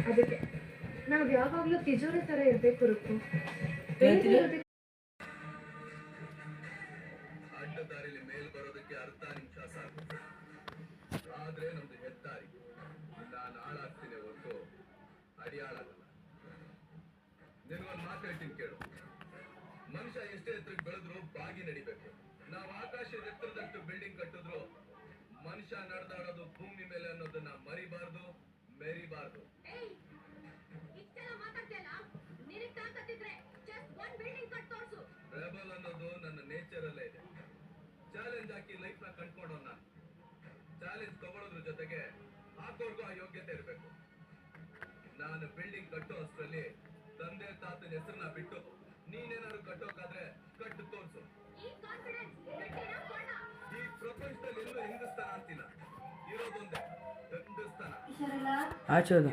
ಅದಕ್ಕೆ ನಾವ್ ಯಾವಾಗ್ಲೂ ತಿಜೋರಿ ತರ ಇರ್ಬೇಕು ರುಕ್ಕು. ಹೇಳ್ತಿಲ್ಲ? ಅಡ್ಡದಾರಿಲಿ ಮೇಲ್ ಬರೋದಕ್ಕೆ ಅರ್ಧ ನಿಮಿಷ ಸಾಕು. ಆದ್ರೆ ನಮ್ದು ಹೆದ್ದಾರಿ ನಾನು ಹಾಳಾಗ್ತೀನಿ ಹೊರತು ಅಡಿಯಾಳಾಗಲ್ಲ. ನಿನ್ಗೊಂದು ಮಾತು ಹೇಳ್ತೀನಿ ಕೇಳು. ಮನುಷ್ಯ ಎಷ್ಟೇ ಎತ್ತರಕ್ಕೆ ಬೆಳೆದ್ರು ಬಾಗಿ ನಡಿಬೇಕು. ನಾವು ಆಕಾಶದ ಎತ್ತರದಷ್ಟು ಬಿಲ್ಡಿಂಗ್ ಕಟ್ಟಿದ್ರು ಮನುಷ್ಯ ನಡೆದಾಡೋದು ಭೂಮಿ ಮೇಲೆ ಅನ್ನೋದನ್ನ ಮರಿಬಾರ್ದು, ಮೆರಿಬಾರ್ದು. ರೆಬಲ್ ಅನ್ನೋದು ನನ್ನ ನೇಚರ್ ಅಲ್ಲೇ ಇದೆ. ಚಾಲೆಂಜ್ ಹಾಕಿ ಲೈಫ್ ನ ಕಂಡ್ಕೊಂಡವ್ ನಾನು. ಚಾಲೆಂಜ್ ತಗೊಳ್ಳೋದ್ರ ಜೊತೆಗೆ ಹಾಕೋರ್ಗೂ ಆ ಯೋಗ್ಯತೆ ಇರಬೇಕು. ನಾನು ಬಿಲ್ಡಿಂಗ್ ಕಟ್ಟೋ ಅಷ್ಟರಲ್ಲಿ ತಂದೆ ತಾತನ ಹೆಸರನ್ನ ಬಿಟ್ಟು ನೀನೇನಾದ್ರು ಕಟ್ಟೋಕಾದ್ರೆ ಕಟ್ಟು ತೋರ್ಸು. ಈ ಪ್ರಪಂಚದಲ್ಲಿ ಎಲ್ಲೂ ಹಿಂದೂಸ್ತಾನ ಅಂತಿಲ್ಲ, ಇರೋದೊಂದೇ ಹಿಂದೂಸ್ತಾನ. ಆಚೋದು